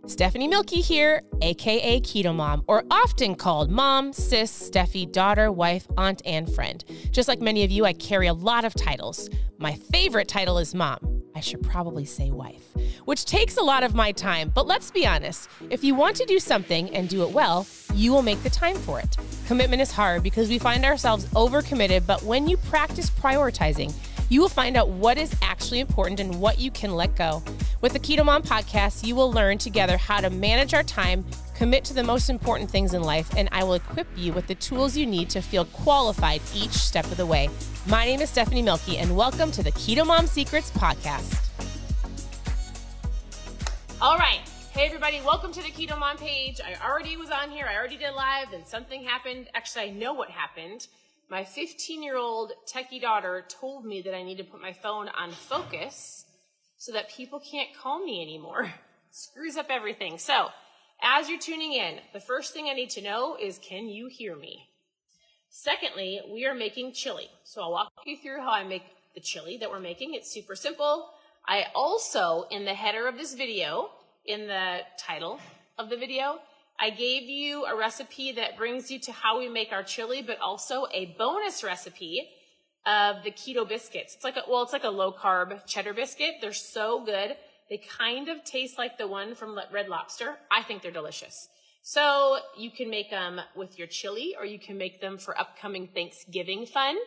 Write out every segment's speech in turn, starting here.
Stephanie Milky here, aka Keto Mom, or often called mom, sis, Steffi, daughter, wife, aunt, and friend. Just like many of you, I carry a lot of titles. My favorite title is mom. I should probably say wife, which takes a lot of my time. But let's be honest, if you want to do something and do it well, you will make the time for it. Commitment is hard because we find ourselves overcommitted, but when you practice prioritizing, you will find out what is actually important and what you can let go. With the Keto Mom podcast, you will learn together how to manage our time, commit to the most important things in life, and I will equip you with the tools you need to feel qualified each step of the way. My name is Stephanie Milky, and welcome to the Keto Mom Secrets podcast. All right. Hey, everybody. Welcome to the Keto Mom page. I already was on here. I already did live, and something happened. Actually, I know what happened. My 15-year-old techie daughter told me that I need to put my phone on focus so that people can't call me anymore. Screws up everything. So, as you're tuning in, the first thing I need to know is, can you hear me? Secondly, we are making chili. So I'll walk you through how I make the chili that we're making. It's super simple. I also, in the header of this video, in the title of the video, I gave you a recipe that brings you to how we make our chili, but also a bonus recipe of the keto biscuits. It's like a low-carb cheddar biscuit. They're so good. They kind of taste like the one from Red Lobster. I think they're delicious. So you can make them with your chili, or you can make them for upcoming Thanksgiving fun.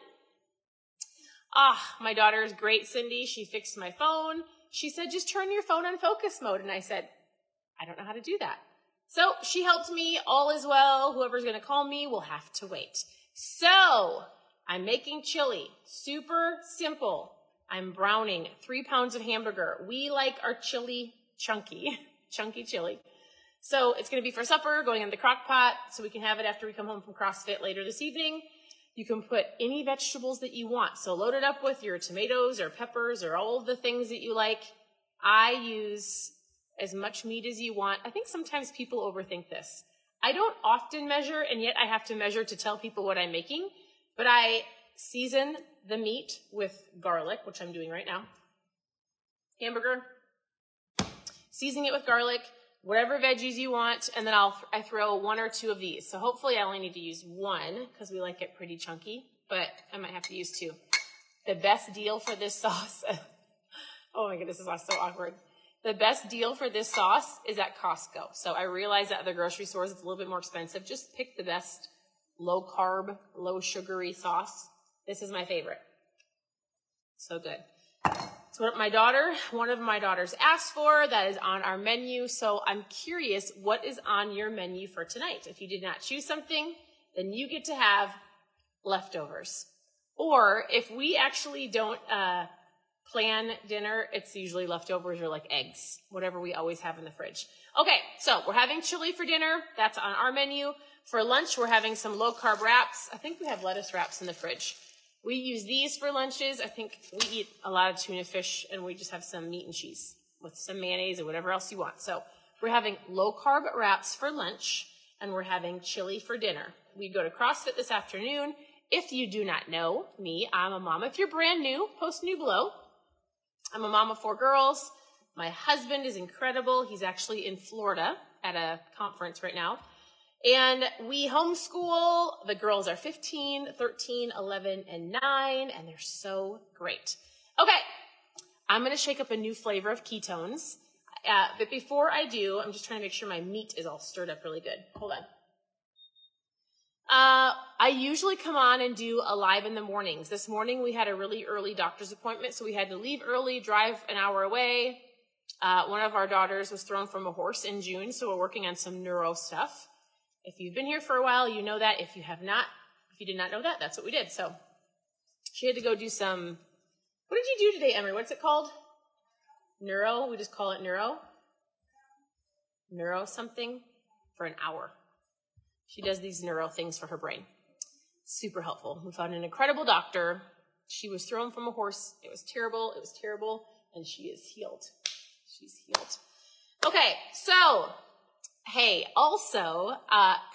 My daughter is great, Cindy. She fixed my phone. She said, just turn your phone on focus mode. And I said, I don't know how to do that. So she helped me. All is well. Whoever's going to call me will have to wait. So I'm making chili. Super simple. I'm browning 3 pounds of hamburger. We like our chili chunky chili. So it's going to be for supper, going in the crock pot, so we can have it after we come home from CrossFit later this evening. You can put any vegetables that you want. So load it up with your tomatoes or peppers or all of the things that you like. I use as much meat as you want. I think sometimes people overthink this. I don't often measure, and yet I have to measure to tell people what I'm making. But I season the meat with garlic, which I'm doing right now. Hamburger. Seasoning it with garlic, whatever veggies you want, and then I throw 1 or 2 of these. So hopefully I only need to use 1 because we like it pretty chunky, but I might have to use 2. The best deal for this sauce, oh my goodness, this is so awkward. The best deal for this sauce is at Costco. So I realize at the grocery stores it's a little bit more expensive. Just pick the best low-carb, low-sugary sauce. This is my favorite. So good. It's what one of my daughters asked for. That is on our menu. So I'm curious, what is on your menu for tonight? If you did not choose something, then you get to have leftovers. Or if we actually don't plan dinner, it's usually leftovers or like eggs, whatever we always have in the fridge. Okay, so we're having chili for dinner. That's on our menu. For lunch, we're having some low-carb wraps. I think we have lettuce wraps in the fridge. We use these for lunches. I think we eat a lot of tuna fish, and we just have some meat and cheese with some mayonnaise or whatever else you want. So we're having low-carb wraps for lunch, and we're having chili for dinner. We go to CrossFit this afternoon. If you do not know me, I'm a mom. If you're brand new, post new below. I'm a mom of 4 girls. My husband is incredible. He's actually in Florida at a conference right now. And we homeschool. The girls are 15, 13, 11, and 9, and they're so great. Okay, I'm going to shake up a new flavor of ketones. But before I do, I'm just trying to make sure my meat is all stirred up really good. Hold on. I usually come on and do a live in the mornings. This morning we had a really early doctor's appointment, so we had to leave early, drive an hour away. One of our daughters was thrown from a horse in June, so we're working on some neuro stuff. If you've been here for a while, you know that. If you did not know that, that's what we did. So she had to go do some, what did you do today, Emery? What's it called? Neuro? We just call it neuro? Neuro something for an hour. She does these neuro things for her brain. Super helpful. We found an incredible doctor. She was thrown from a horse. It was terrible. And she is healed. She's healed. Okay, so, hey, also,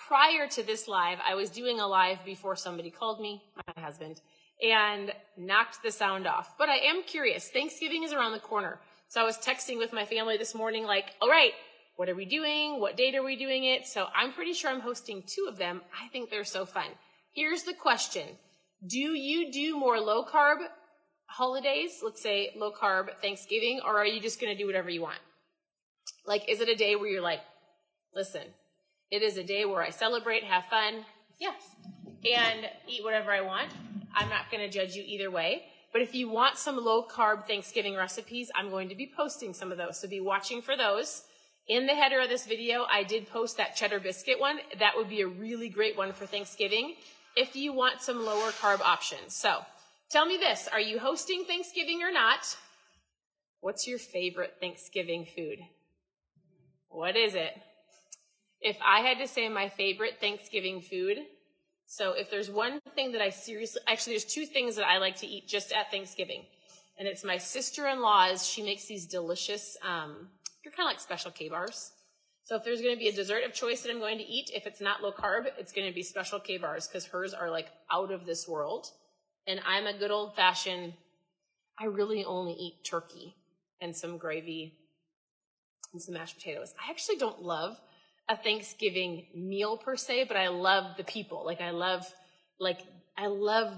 prior to this live, I was doing a live before somebody called me, my husband, and knocked the sound off. But I am curious. Thanksgiving is around the corner. So I was texting with my family this morning like, all right, what are we doing? What date are we doing it? So I'm pretty sure I'm hosting 2 of them. I think they're so fun. Here's the question. Do you do more low carb holidays? Let's say low carb Thanksgiving, or are you just going to do whatever you want? Like, is it a day where you're like, listen, it is a day where I celebrate, have fun, yes, and eat whatever I want. I'm not going to judge you either way. But if you want some low-carb Thanksgiving recipes, I'm going to be posting some of those. So be watching for those. In the header of this video, I did post that cheddar biscuit one. That would be a really great one for Thanksgiving if you want some lower carb options. So tell me this. Are you hosting Thanksgiving or not? What's your favorite Thanksgiving food? What is it? If I had to say my favorite Thanksgiving food, so if there's one thing that I actually there's 2 things that I like to eat just at Thanksgiving. And it's my sister-in-law's. She makes these delicious, they're kind of like special K-bars. So if there's going to be a dessert of choice that I'm going to eat, if it's not low carb, it's going to be special K-bars because hers are like out of this world. And I'm a good old-fashioned, I really only eat turkey and some gravy and some mashed potatoes. I actually don't love a Thanksgiving meal per se, but I love the people. I love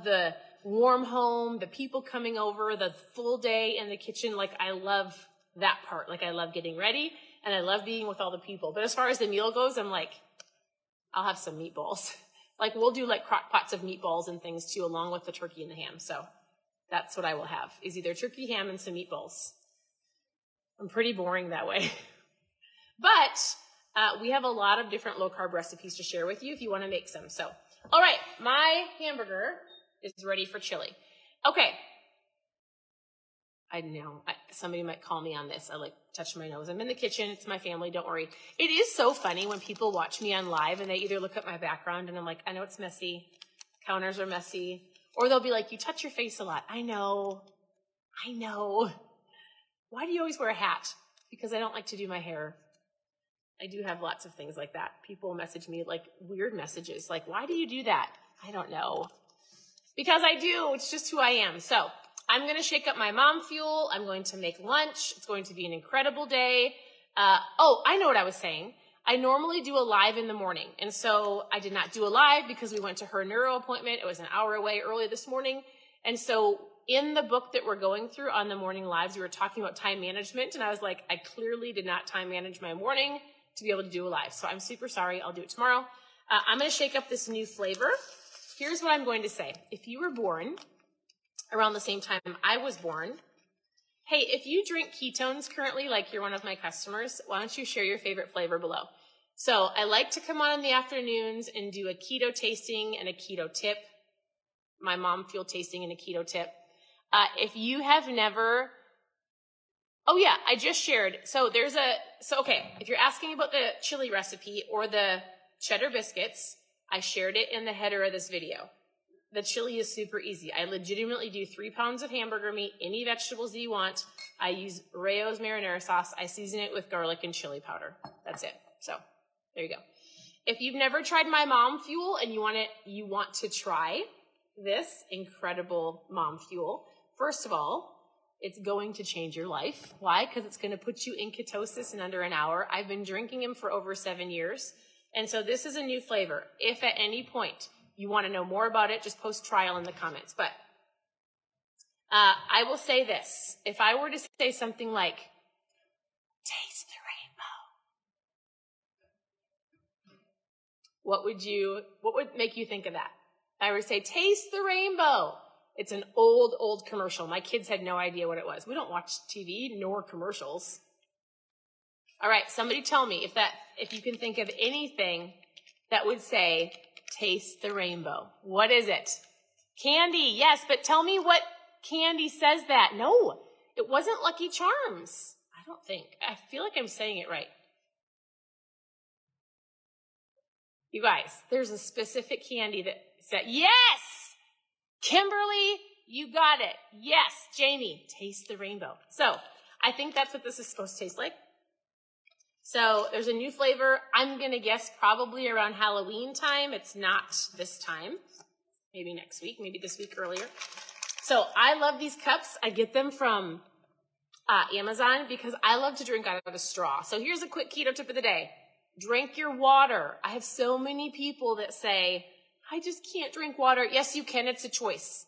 the warm home, the people coming over, the full day in the kitchen. I love that part. I love getting ready and I love being with all the people. But as far as the meal goes, I'm like, I'll have some meatballs. We'll do crock pots of meatballs and things too, along with the turkey and the ham. So that's what I will have, is either turkey, ham, and some meatballs. I'm pretty boring that way. But we have a lot of different low-carb recipes to share with you if you want to make some. So, all right, my hamburger is ready for chili. Okay. I know somebody might call me on this. I touch my nose. I'm in the kitchen. It's my family. Don't worry. It is so funny when people watch me on live and they either look at my background and I'm like, I know it's messy. Counters are messy. Or they'll be like, you touch your face a lot. I know. Why do you always wear a hat? Because I don't like to do my hair. I do have lots of things like that. People message me weird messages. Why do you do that? I don't know. Because I do. It's just who I am. So I'm going to shake up my mom fuel. I'm going to make lunch. It's going to be an incredible day. I know what I was saying. I normally do a live in the morning. And so I did not do a live because we went to her neuro appointment. It was an hour away early this morning. And so in the book that we're going through on the morning lives, we were talking about time management. And I was like, I clearly did not time manage my morning to be able to do a live. So I'm super sorry. I'll do it tomorrow. I'm going to shake up this new flavor. Here's what I'm going to say. If you were born around the same time I was born, hey, if you drink ketones currently, you're one of my customers, why don't you share your favorite flavor below? So I like to come on in the afternoons and do a keto tasting and a keto tip. My mom fuel tasting and a keto tip. If you have never, oh yeah, I just shared. Okay, if you're asking about the chili recipe or the cheddar biscuits, I shared it in the header of this video. The chili is super easy. I legitimately do 3 pounds of hamburger meat, any vegetables that you want. I use Rayo's marinara sauce. I season it with garlic and chili powder. That's it. So there you go. If you've never tried my mom fuel and you want to try this incredible mom fuel, first of all, it's going to change your life. Why? Because it's going to put you in ketosis in under an hour. I've been drinking them for over 7 years. And so this is a new flavor. If at any point you want to know more about it, just post trial in the comments. But I will say this. If I were to say something like, taste the rainbow, what would make you think of that? I would say, taste the rainbow. It's an old commercial. My kids had no idea what it was. We don't watch TV nor commercials. All right, somebody tell me if you can think of anything that would say, taste the rainbow. What is it? Candy, yes, but tell me what candy says that. No, it wasn't Lucky Charms. I don't think. I feel like I'm saying it right. You guys, there's a specific candy that said, yes! Kimberly, you got it. Yes, Jamie, taste the rainbow. So I think that's what this is supposed to taste like. So there's a new flavor. I'm going to guess probably around Halloween time. It's not this time. Maybe next week, maybe this week earlier. So I love these cups. I get them from Amazon because I love to drink out of a straw. So here's a quick keto tip of the day. Drink your water. I have so many people that say, I just can't drink water. Yes, you can. It's a choice.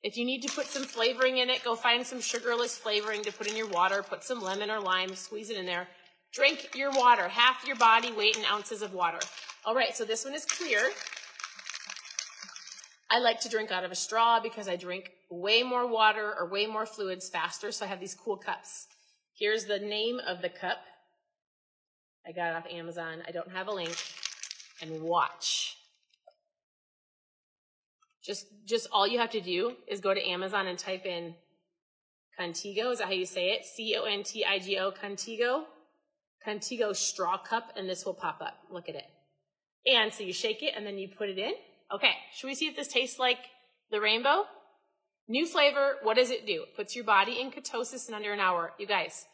If you need to put some flavoring in it, go find some sugarless flavoring to put in your water. Put some lemon or lime, squeeze it in there. Drink your water, half your body weight in ounces of water. All right, so this one is clear. I like to drink out of a straw because I drink way more water or way more fluids faster, so I have these cool cups. Here's the name of the cup. I got it off Amazon. I don't have a link. And watch. Just all you have to do is go to Amazon and type in Contigo. Is that how you say it? Contigo, Contigo. Contigo straw cup, and this will pop up. Look at it. And so you shake it, and then you put it in. Okay, should we see if this tastes like the rainbow? New flavor, what does it do? It puts your body in ketosis in under an hour. You guys,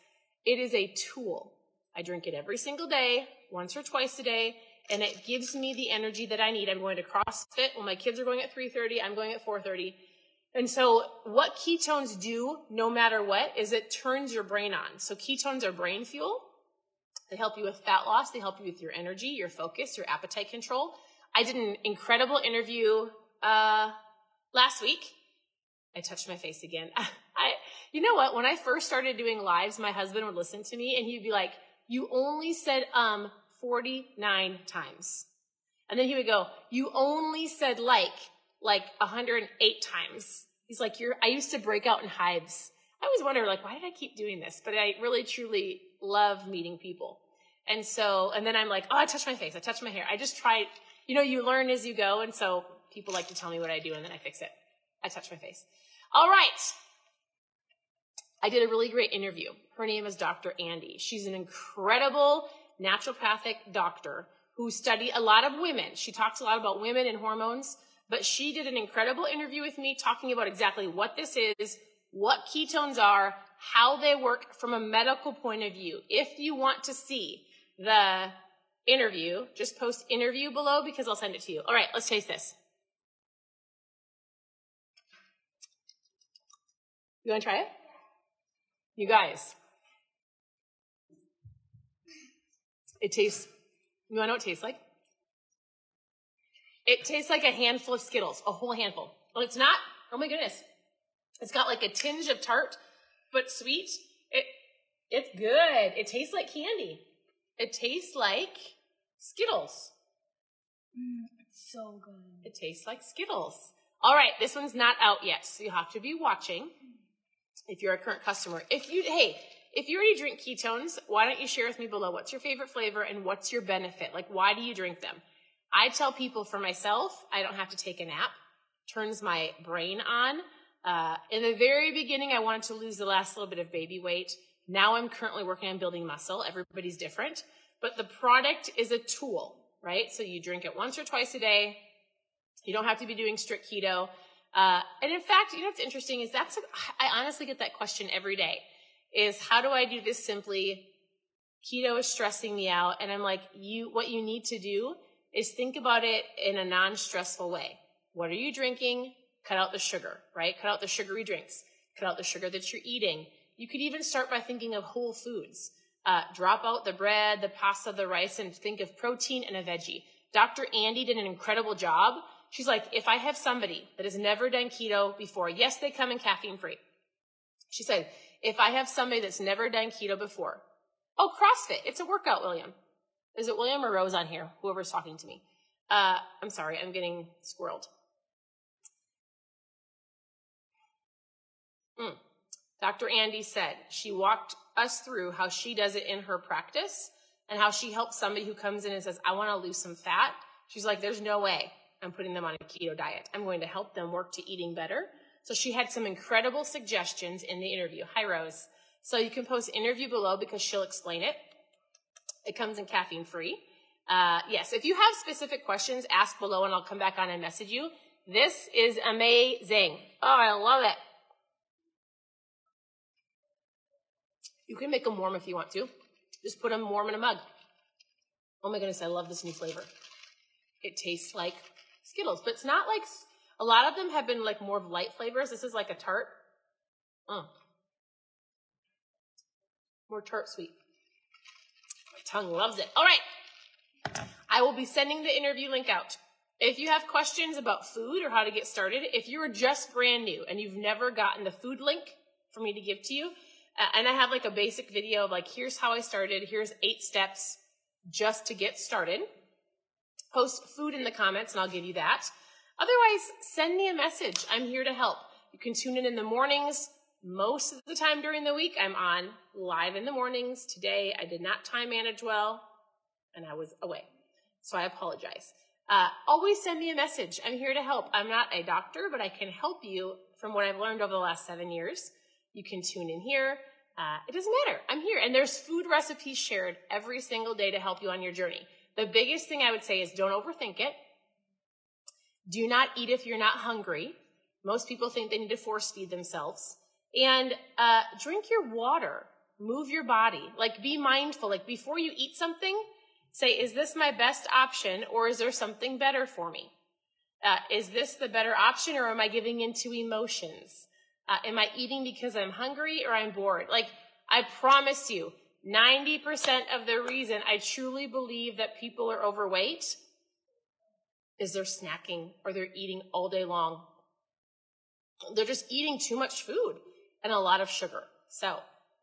it is a tool. I drink it every single day, once or twice a day, and it gives me the energy that I need. I'm going to CrossFit. When my kids are going at 3:30, I'm going at 4:30. And so what ketones do, no matter what, is it turns your brain on. So ketones are brain fuel. They help you with fat loss. They help you with your energy, your focus, your appetite control. I did an incredible interview last week. I touched my face again. You know what? When I first started doing lives, my husband would listen to me and he'd be like, you only said 49 times. And then he would go, you only said like 108 times. He's like, I used to break out in hives. I always wonder, like, why did I keep doing this? But I really, truly love meeting people. And then I'm like, oh, I touched my face. I touched my hair. I just tried, you learn as you go. And so people like to tell me what I do and then I fix it. I touch my face. All right. I did a really great interview. Her name is Dr. Andy. She's an incredible naturopathic doctor who studied a lot of women. She talks a lot about women and hormones, but she did an incredible interview with me talking about exactly what this is, what ketones are, how they work from a medical point of view. If you want to see the interview, just post interview below because I'll send it to you. All right, let's taste this. You want to try it? You guys, you want to know what it tastes like? It tastes like a handful of Skittles, a whole handful. Well, it's not, oh my goodness. It's got like a tinge of tart, but sweet. It's good. It tastes like candy. It tastes like Skittles. It's so good. It tastes like Skittles. All right, this one's not out yet, so you have to be watching if you're a current customer. If you already drink ketones, why don't you share with me below what's your favorite flavor and what's your benefit? Like, why do you drink them? I tell people for myself, I don't have to take a nap. Turns my brain on. In the very beginning, I wanted to lose the last little bit of baby weight. Now I'm currently working on building muscle. Everybody's different. But the product is a tool, right? So you drink it once or twice a day. You don't have to be doing strict keto. And in fact, what's interesting is I honestly get that question every day, is how do I do this simply? Keto is stressing me out. And I'm like, what you need to do is think about it in a non-stressful way. What are you drinking? Cut out the sugar, right? Cut out the sugary drinks. Cut out the sugar that you're eating. You could even start by thinking of whole foods. Drop out the bread, the pasta, the rice, and think of protein and a veggie. Dr. Andy did an incredible job. She's like, if I have somebody that has never done keto before, yes, they come in caffeine free. She said, if I have somebody that's never done keto before, oh, CrossFit, it's a workout, William. Is it William or Rose on here? Whoever's talking to me. I'm sorry, I'm getting squirreled. Dr. Andy said she walked us through how she does it in her practice and how she helps somebody who comes in and says, I want to lose some fat. She's like, there's no way I'm putting them on a keto diet. I'm going to help them work to eating better. So she had some incredible suggestions in the interview. Hi, Rose. So you can post interview below because she'll explain it. It comes in caffeine free. Yes, if you have specific questions, ask below and I'll come back on and message you. This is amazing. Oh, I love it. You can make them warm if you want to. Just put them warm in a mug. Oh my goodness, I love this new flavor. It tastes like Skittles, but it's not like, a lot of them have been like more of light flavors. This is like a tart. More tart sweet. My tongue loves it. All right. I will be sending the interview link out. If you have questions about food or how to get started, if you're just brand new and you've never gotten the food link for me to give to you, and I have like a basic video of like, here's how I started, here's 8 steps just to get started. Post food in the comments and I'll give you that. Otherwise, send me a message. I'm here to help. You can tune in the mornings. Most of the time during the week, I'm on live in the mornings. Today, I did not time manage well and I was away. So I apologize. Always send me a message. I'm here to help. I'm not a doctor, but I can help you from what I've learned over the last 7 years. You can tune in here. It doesn't matter. I'm here. And there's food recipes shared every single day to help you on your journey. The biggest thing I would say is don't overthink it. Do not eat if you're not hungry. Most people think they need to force feed themselves. And drink your water. Move your body. Like, be mindful. Like, before you eat something, say, is this my best option or is there something better for me? Is this the better option or am I giving into emotions? Am I eating because I'm hungry or I'm bored? Like, I promise you, 90% of the reason I truly believe that people are overweight is they're snacking or they're eating all day long. They're just eating too much food and a lot of sugar. So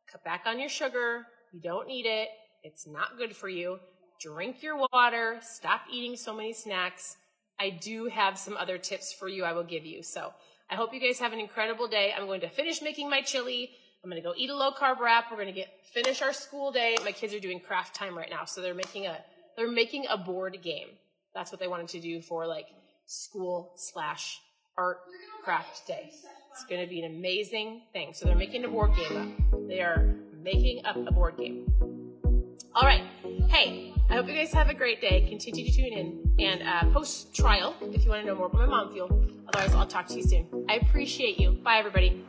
cut back on your sugar. You don't need it. It's not good for you. Drink your water. Stop eating so many snacks. I do have some other tips for you I will give you. So I hope you guys have an incredible day. I'm going to finish making my chili. I'm going to go eat a low-carb wrap. We're going to finish our school day. My kids are doing craft time right now, so they're making a board game. That's what they wanted to do for like school/art craft day. It's going to be an amazing thing. So they're making a board game up. They are making up a board game. All right. Hey, I hope you guys have a great day. Continue to tune in and post trial if you want to know more about my mom fuel. Otherwise, I'll talk to you soon. I appreciate you. Bye, everybody.